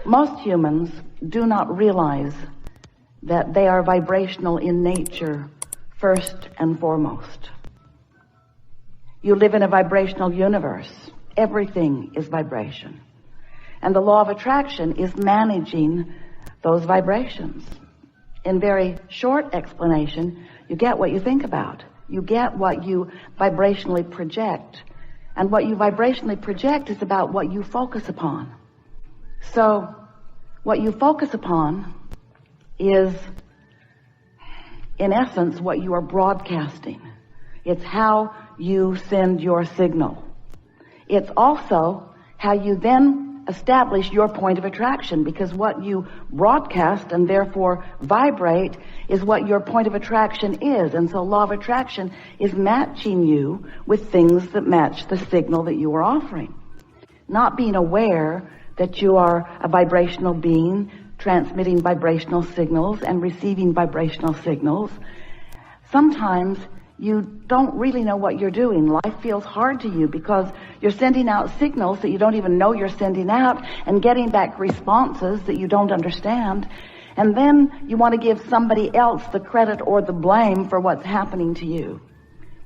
Most humans do not realize that they are vibrational in nature first and foremost. You live in a vibrational universe. Everything is vibration. And the law of attraction is managing those vibrations. In very short explanation, you get what you think about. You get what you vibrationally project. And what you vibrationally project is about what you focus upon. So, what you focus upon is, in essence, what you are broadcasting. It's how you send your signal. It's also how you then establish your point of attraction, because what you broadcast and therefore vibrate is what your point of attraction is. And so law of attraction is matching you with things that match the signal that you are offering. Not being aware that you are a vibrational being, transmitting vibrational signals and receiving vibrational signals. Sometimes you don't really know what you're doing. Life feels hard to you because you're sending out signals that you don't even know you're sending out and getting back responses that you don't understand. And then you want to give somebody else the credit or the blame for what's happening to you,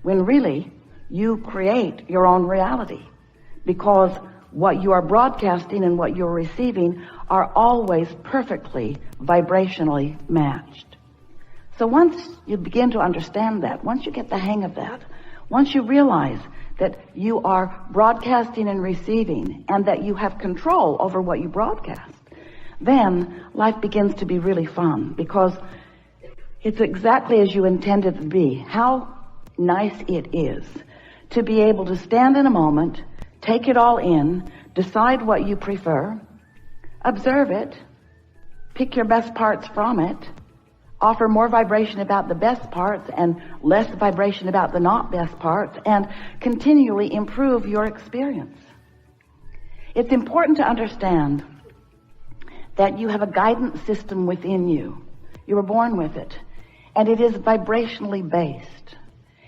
when really you create your own reality, because what you are broadcasting and what you're receiving are always perfectly vibrationally matched. So once you begin to understand that, once you get the hang of that, once you realize that you are broadcasting and receiving and that you have control over what you broadcast, then life begins to be really fun, because it's exactly as you intended it to be. How nice it is to be able to stand in a moment, take it all in, decide what you prefer, observe it, pick your best parts from it, offer more vibration about the best parts and less vibration about the not best parts, and continually improve your experience. It's important to understand that you have a guidance system within you. You were born with it, and it is vibrationally based.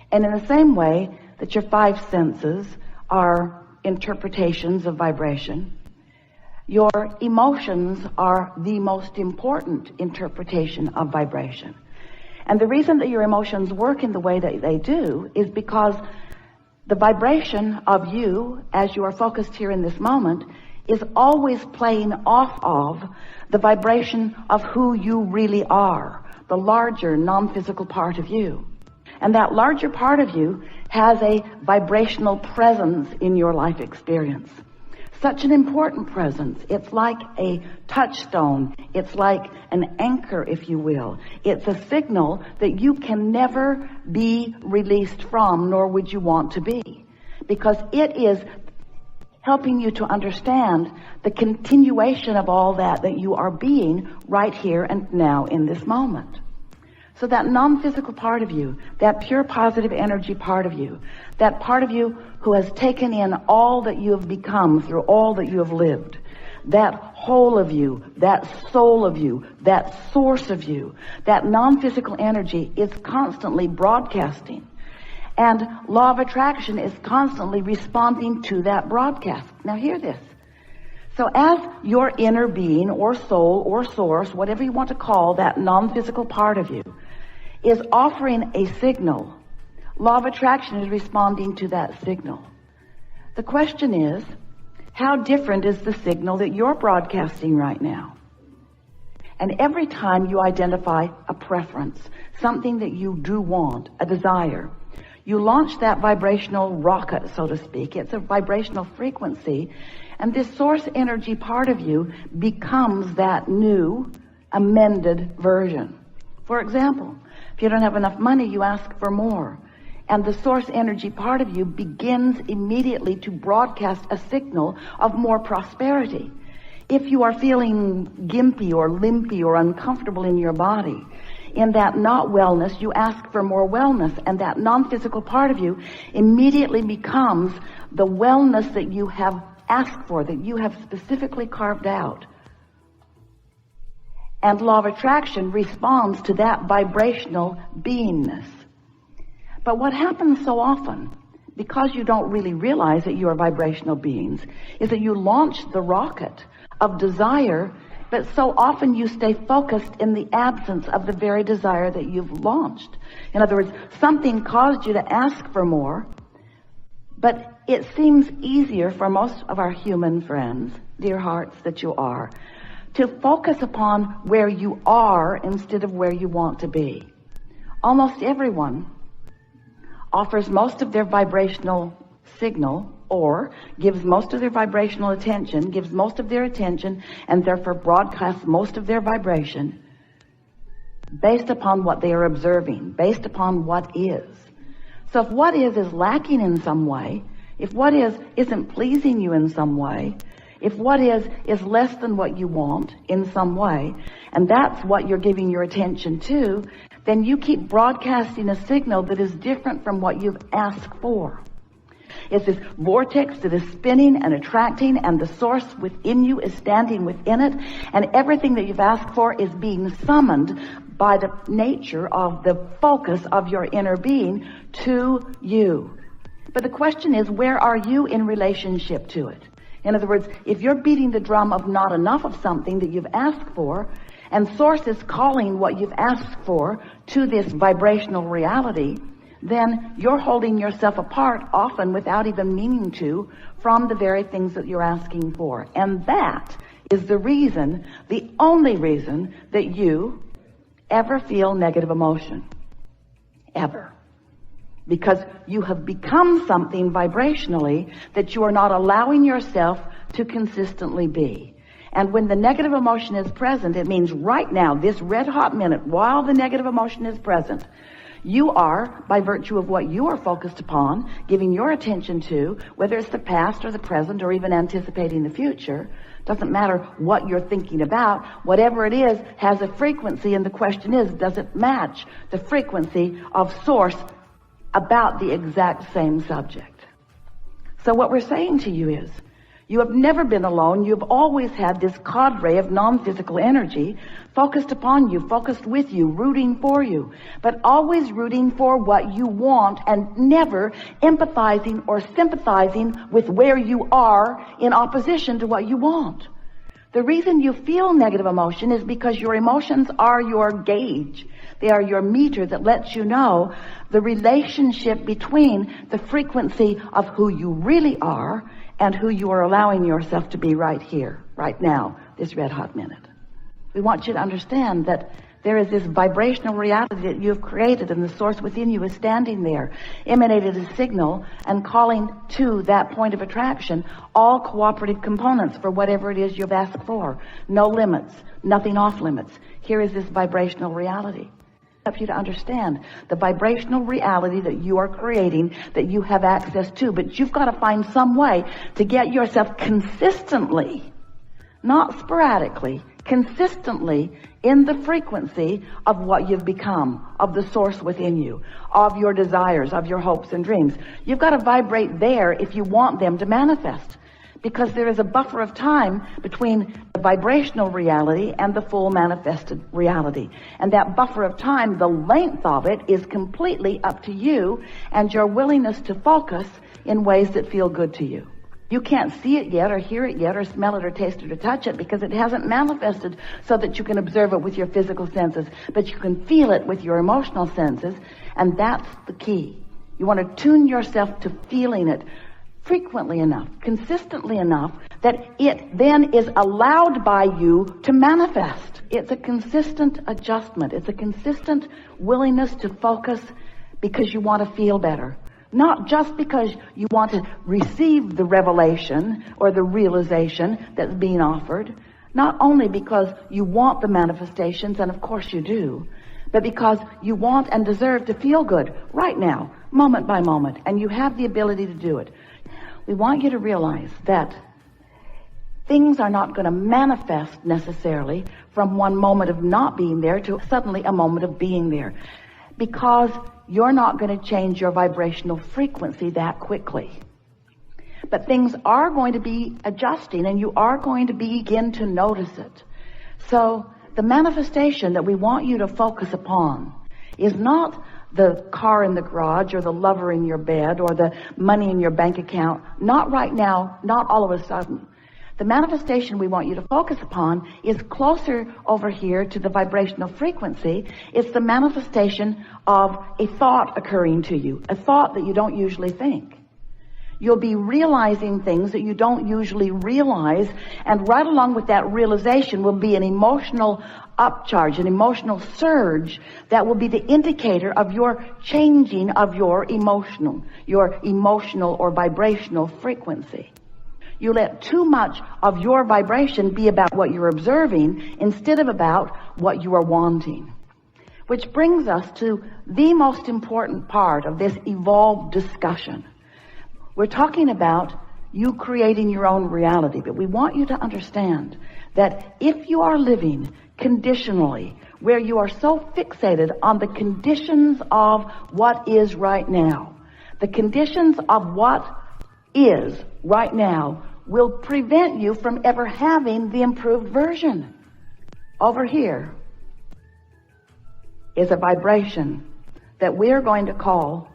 And in the same way that your five senses are interpretations of vibration, your emotions are the most important interpretation of vibration. And the reason that your emotions work in the way that they do is because the vibration of you, as you are focused here in this moment, is always playing off of the vibration of who you really are, the larger non-physical part of you. And that larger part of you has a vibrational presence in your life experience. Such an important presence. It's like a touchstone. It's like an anchor, if you will. It's a signal that you can never be released from, nor would you want to be, because it is helping you to understand the continuation of all that you are being right here and now in this moment. So that non-physical part of you, that pure positive energy part of you, that part of you who has taken in all that you have become through all that you have lived, that whole of you, that soul of you, that source of you, that non-physical energy is constantly broadcasting. And law of attraction is constantly responding to that broadcast. Now hear this. So as your inner being or soul or source, whatever you want to call that non-physical part of you, is offering a signal, law of attraction is responding to that signal. The question is, how different is the signal that you're broadcasting right now? And every time you identify a preference, something that you do want, a desire, you launch that vibrational rocket, so to speak. It's a vibrational frequency, and this source energy part of you becomes that new, amended version. For example, if you don't have enough money, you ask for more. And the source energy part of you begins immediately to broadcast a signal of more prosperity. If you are feeling gimpy or limpy or uncomfortable in your body, in that not wellness, you ask for more wellness, and that non-physical part of you immediately becomes the wellness that you have asked for, that you have specifically carved out. And law of attraction responds to that vibrational beingness. But what happens so often, because you don't really realize that you are vibrational beings, is that you launch the rocket of desire But so often you stay focused in the absence of the very desire that you've launched. In other words, something caused you to ask for more, but it seems easier for most of our human friends, dear hearts that you are, to focus upon where you are instead of where you want to be. Almost everyone offers most of their vibrational signal, or gives most of their vibrational attention, gives most of their attention, and therefore broadcasts most of their vibration based upon what they are observing, based upon what is. So if what is lacking in some way, if what isn't pleasing you in some way, if what is less than what you want in some way, and that's what you're giving your attention to, then you keep broadcasting a signal that is different from what you've asked for. It's this vortex that is spinning and attracting, and the source within you is standing within it, and everything that you've asked for is being summoned by the nature of the focus of your inner being to you. But the question is, where are you in relationship to it? In other words, if you're beating the drum of not enough of something that you've asked for, and source is calling what you've asked for to this vibrational reality, then you're holding yourself apart, often without even meaning to, from the very things that you're asking for. And that is the reason, the only reason, that you ever feel negative emotion. Ever. Because you have become something vibrationally that you are not allowing yourself to consistently be. And when the negative emotion is present, it means right now, this red hot minute, while the negative emotion is present, you are, by virtue of what you are focused upon, giving your attention to, whether it's the past or the present or even anticipating the future, doesn't matter what you're thinking about, whatever it is has a frequency, and the question is, does it match the frequency of source about the exact same subject? So what we're saying to you is, you have never been alone. You've always had this cadre of non-physical energy focused upon you, focused with you, rooting for you, but always rooting for what you want and never empathizing or sympathizing with where you are in opposition to what you want. The reason you feel negative emotion is because your emotions are your gauge. They are your meter that lets you know the relationship between the frequency of who you really are and who you are allowing yourself to be right here, right now, this red hot minute. We want you to understand that there is this vibrational reality that you've created, and the source within you is standing there, emanated a signal and calling to that point of attraction all cooperative components for whatever it is you've asked for. No limits, nothing off limits. Here is this vibrational reality. Help you to understand the vibrational reality that you are creating, that you have access to, but you've got to find some way to get yourself consistently, not sporadically, consistently in the frequency of what you've become, of the source within you, of your desires, of your hopes and dreams. You've got to vibrate there if you want them to manifest, because there is a buffer of time between the vibrational reality and the full manifested reality. And that buffer of time, the length of it, is completely up to you and your willingness to focus in ways that feel good to you. You can't see it yet or hear it yet or smell it or taste it or touch it because it hasn't manifested so that you can observe it with your physical senses, but you can feel it with your emotional senses, and that's the key. You want to tune yourself to feeling it frequently enough, consistently enough, that it then is allowed by you to manifest. It's a consistent adjustment. It's a consistent willingness to focus because you want to feel better. Not just because you want to receive the revelation or the realization that's being offered. Not only because you want the manifestations, and of course you do, but because you want and deserve to feel good right now, moment by moment, and you have the ability to do it. We want you to realize that things are not going to manifest necessarily from one moment of not being there to suddenly a moment of being there, because you're not going to change your vibrational frequency that quickly. But things are going to be adjusting, and you are going to begin to notice it. So the manifestation that we want you to focus upon is not the car in the garage or the lover in your bed or the money in your bank account. Not right now, not all of a sudden. The manifestation we want you to focus upon is closer over here to the vibrational frequency. It's the manifestation of a thought occurring to you, a thought that you don't usually think. You'll be realizing things that you don't usually realize, and right along with that realization will be an emotional upcharge, an emotional surge that will be the indicator of your changing of your emotional or vibrational frequency. You let too much of your vibration be about what you're observing instead of about what you are wanting. Which brings us to the most important part of this evolved discussion. We're talking about you creating your own reality, but we want you to understand that if you are living conditionally, where you are so fixated on the conditions of what is right now, the conditions of what is right now will prevent you from ever having the improved version. Over here is a vibration that we are going to call,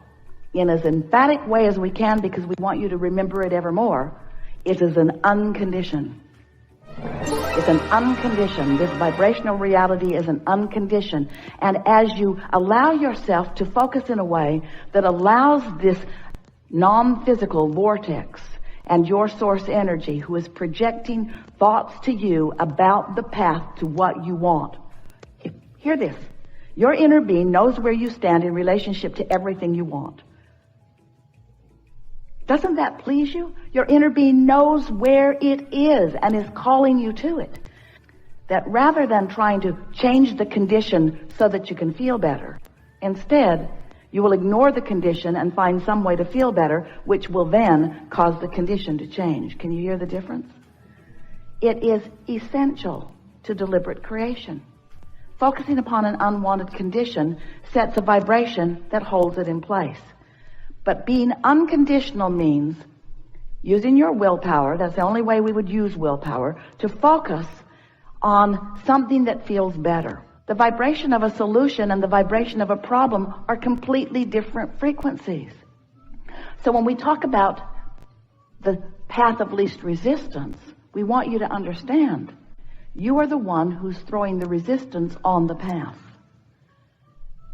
in as emphatic way as we can because we want you to remember it evermore, it is an unconditioned. It's an unconditioned. This vibrational reality is an unconditioned. And as you allow yourself to focus in a way that allows this non-physical vortex and your source energy, who is projecting thoughts to you about the path to what you want. Hear this. Your inner being knows where you stand in relationship to everything you want. Doesn't that please you? Your inner being knows where it is and is calling you to it. That rather than trying to change the condition so that you can feel better, instead, you will ignore the condition and find some way to feel better, which will then cause the condition to change. Can you hear the difference? It is essential to deliberate creation. Focusing upon an unwanted condition sets a vibration that holds it in place. But being unconditional means using your willpower, that's the only way we would use willpower, to focus on something that feels better. The vibration of a solution and the vibration of a problem are completely different frequencies. So when we talk about the path of least resistance, we want you to understand you are the one who's throwing the resistance on the path.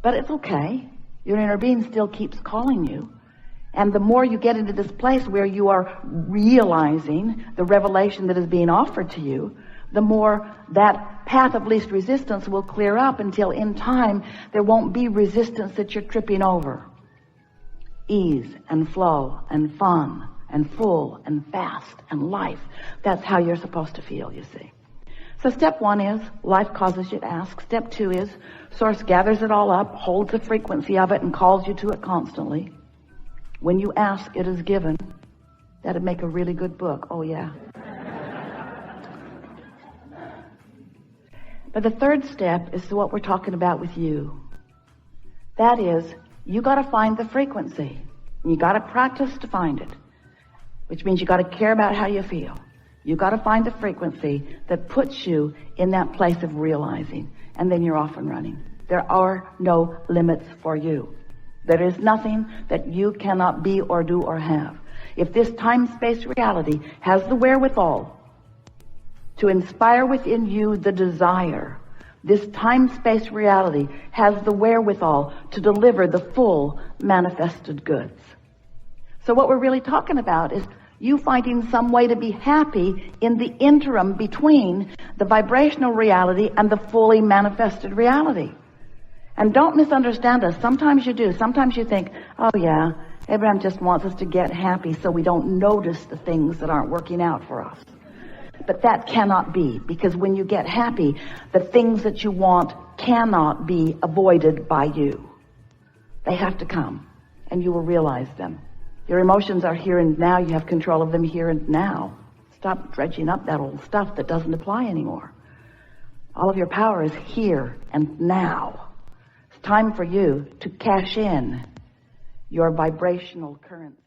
But it's okay. Your inner being still keeps calling you. And the more you get into this place where you are realizing the revelation that is being offered to you, the more that path of least resistance will clear up until in time there won't be resistance that you're tripping over. Ease and flow and fun and full and fast and life. That's how you're supposed to feel, you see. So step one is life causes you to ask. Step two is source gathers it all up, holds the frequency of it and calls you to it constantly. When you ask, it is given. That'd make a really good book. Oh, yeah. But the third step is what we're talking about with you. That is, you got to find the frequency. You got to practice to find it, which means you got to care about how you feel. You got to find the frequency that puts you in that place of realizing, and then you're off and running. There are no limits for you. There is nothing that you cannot be or do or have. If this time-space reality has the wherewithal to inspire within you the desire, this time-space reality has the wherewithal to deliver the full manifested goods. So what we're really talking about is you finding some way to be happy in the interim between the vibrational reality and the fully manifested reality. And don't misunderstand us. Sometimes you do. Sometimes you think, oh yeah, Abraham just wants us to get happy so we don't notice the things that aren't working out for us. But that cannot be, because when you get happy, the things that you want cannot be avoided by you. They have to come, and you will realize them. Your emotions are here and now. You have control of them here and now. Stop dredging up that old stuff that doesn't apply anymore. All of your power is here and now. It's time for you to cash in your vibrational currency.